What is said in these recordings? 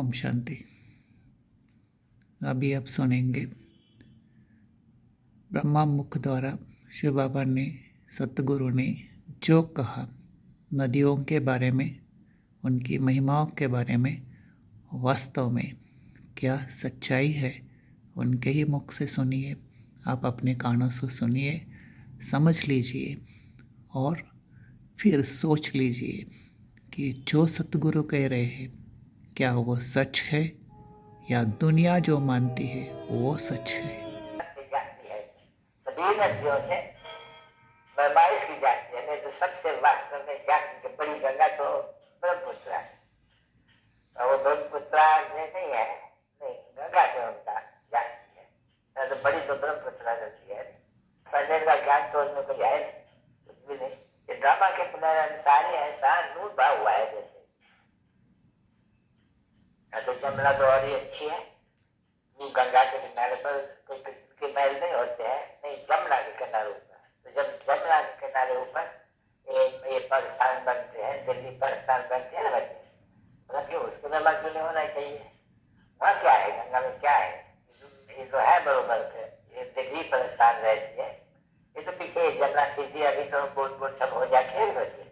ओम शांति। अभी आप सुनेंगे ब्रह्मा मुख द्वारा शिव बाबा ने, सतगुरु ने जो कहा नदियों के बारे में, उनकी महिमाओं के बारे में, वास्तव में क्या सच्चाई है, उनके ही मुख से सुनिए। आप अपने कानों से सुनिए, समझ लीजिए और फिर सोच लीजिए कि जो सतगुरु कह रहे हैं क्या वो सच है या दुनिया जो मानती है वो सच है। जाती है सभी नदियों से पैमाइश की जाती है, नहीं तो सबसे वास्तव में जाती है बड़ी गंगा तो ब्रह्मपुत्र है। और वो ब्रह्मपुत्र नहीं है, नहीं गंगा से उनका जाती है, तो बड़ी तो ब्रह्मपुत्र नदी है। पहले का ज्ञान तो उनमें कोई है नहीं, कुछ भी नहीं। ये ड्रामा के पुनरुसार ही ऐसा नूर भाव हुआ है जैसे। तो जमुना तो और ही अच्छी है, गंगा के किनारे पर कोई महल नहीं होते हैं, नहीं जमुना के किनारे ऊपर। तो जब जमुना के किनारे ऊपर ये पाकिस्तान बनते हैं, दिल्ली पाकिस्तान बनते हैं ना बच्चे, मतलब कि उसके में मत नहीं होना चाहिए। वहाँ क्या है, गंगा में क्या है? ये तो है बरोबर के ये दिल्ली पाकिस्तान रहती है, ये तो पीछे जमुना सीधी अभी तो बोट बोट सब हो जाती है बच्चे।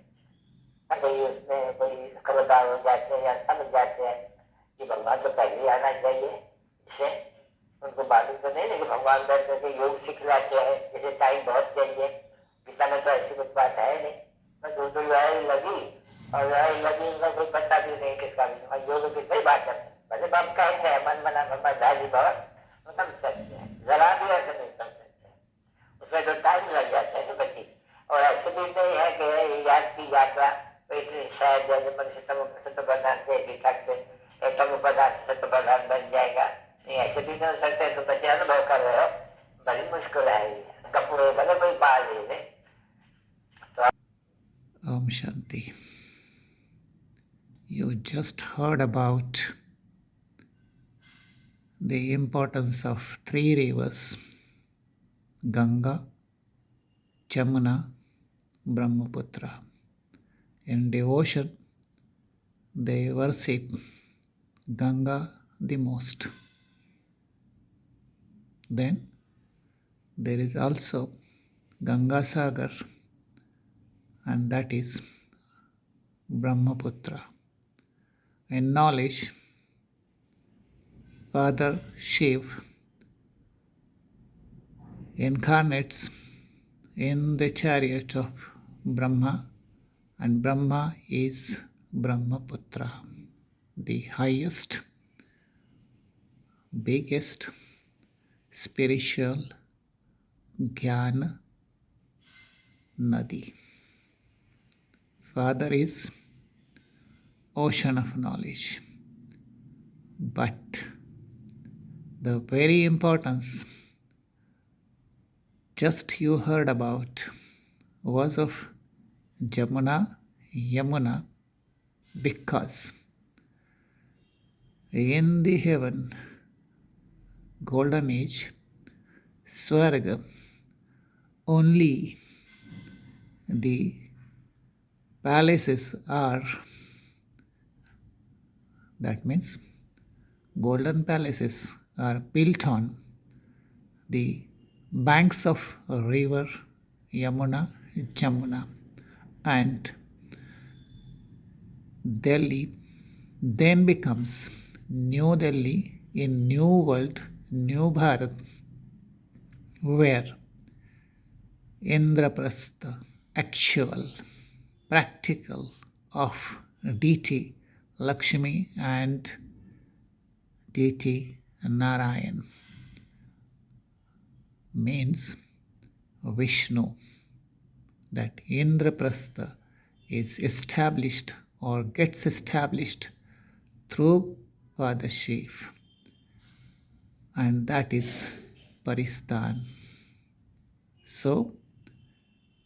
कोई उसमें कोई खबरदार हो जाते हैं या समझ जाते हैं कि भगवान तो पहले आना चाहिए, इससे उनको मालूम तो नहीं, लेकिन भगवान बैठ करके योग सीख लाते हैं, जैसे टाइम बहुत चाहिए। गीता में तो ऐसी कुछ बात है नहीं, बस वो तो लगी और लगी उनका कोई पता भी नहीं किसका भी। और योग की सही बात है, भले बाप कहते हैं मन मना ब्रह्मा धारी भवन, वो समझ सकते हैं, जरा भी ऐसे नहीं कर सकते, उसमें तो टाइम लग जाता है तो बच्ची। और ऐसे भी नहीं है कि याद की यात्रा इतनी शायद जैसे मनुष्य सत्य प्रधान से गीता से तम पदार्थ सत्य प्रधान बन जाएगा, नहीं ऐसे भी नहीं हो सकते। तो बच्चे अनुभव कर रहे हो, बड़ी मुश्किल है ये कपूर भले कोई बाल ले। Om Shanti. You just heard about the importance of three rivers, Ganga, Jamuna, Brahmaputra. In devotion, they worship Ganga the most. Then there is also Ganga Sagar, and that is Brahmaputra. In knowledge, Father Shiv incarnates in the chariot of Brahma, and Brahma is Brahmaputra, the highest, biggest spiritual Jnana Nadi. Father is ocean of knowledge, but the very importance just you heard about was of Jamuna, Yamuna, because in the heaven, golden age, Swarga, only the palaces are, that means golden palaces are built on the banks of river Yamuna, Jamuna, and Delhi then becomes New Delhi in New World, New Bharat, where Indraprastha, actual, practical of deity Lakshmi and deity Narayan means Vishnu, that Indraprastha is established or gets established through Father Shiv, and that is Paristan. So,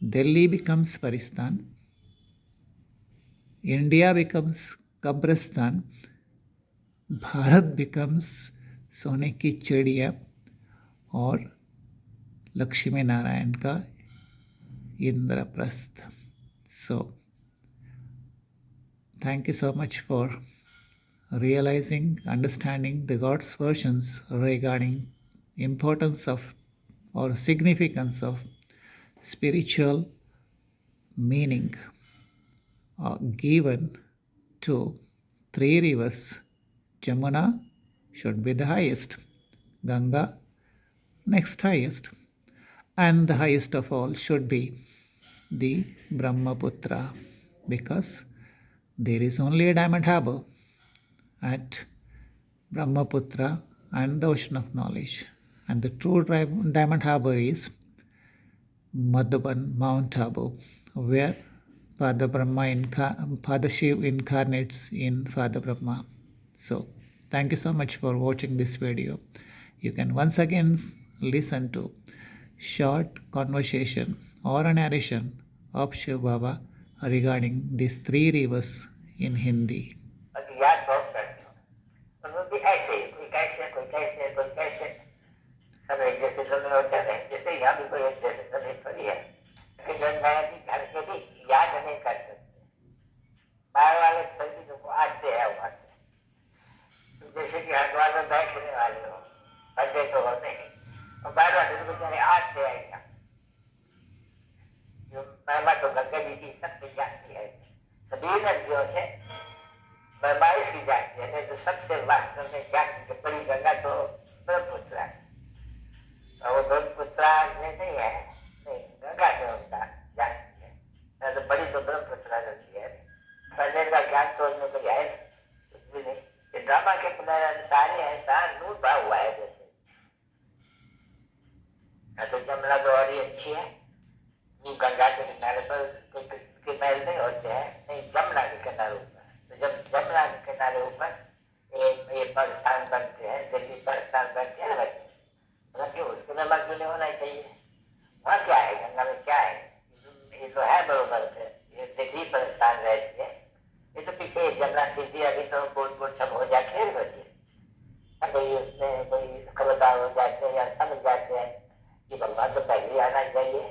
Delhi becomes Paristan, India becomes Kabristan, Bharat becomes सोने की चिड़िया और लक्ष्मी नारायण का Indraprastha. So, thank you so much for realizing, understanding the God's versions regarding importance of or significance of spiritual meaning given to three rivers. Jamuna should be the highest, Ganga next highest, and the highest of all should be the Brahmaputra, because there is only a diamond harbor at Brahmaputra and the ocean of knowledge. And the true diamond harbor is Madhuban, Mount Abu, where Father Shiv incarnates in Father Brahma. So, thank you so much for watching this video. You can once again listen to short conversation or a narration of Shiv Baba regarding these three rivers in Hindi. बाकी याद बहुत करते हो और वो भी ऐसे ही कोई कैसे सब एक जैसे जमीन होते हैं जैसे यहाँ भी कोई एक जैसे जमीन पड़ी है कि गंगा जी घर के भी याद नहीं कर सकते बाहर वाले सभी को आते हैं वहां से तो जैसे कि हरिद्वार में बैठने वाले हो अड्डे तो हो नहीं और बाहर वाले तो बेचारे आते हैं यहाँ जो महिमा तो गंगा जी की सबसे जाती है सभी नदियों से महिमा इसकी जाती है नहीं तो सबसे वास्तव में जाती है बड़ी गंगा तो ब्रह्मपुत्र है और वो ब्रह्मपुत्र नहीं है नहीं गंगा से उनका जाती है तो बड़ी तो ब्रह्मपुत्र नदी है पहले का ज्ञान तो उसमें कोई है कुछ भी नहीं ये ड्रामा के पुनरुसार ही ऐसा नूर भाव हुआ है जैसे तो जमुना तो और ही अच्छी है ये गंगा के किनारे पर के महल नहीं होते हैं नहीं जमुना के किनारे ऊपर तो जब जमुना के किनारे ऊपर ये स्थान बनते हैं दिल्ली पर स्थान बनते हैं क्यों उसके में मत नहीं होना चाहिए वहाँ क्या है गंगा में क्या है ये तो है बरोबर है ये दिल्ली पर स्थान रहती है ये तो पीछे जमुना सीधी अभी तो बोट सब हो जाते हैं बच्चे अभी उसमें कोई खबरदार हो जाते हैं या समझ जाते हैं कि भगवान तो पहले आना चाहिए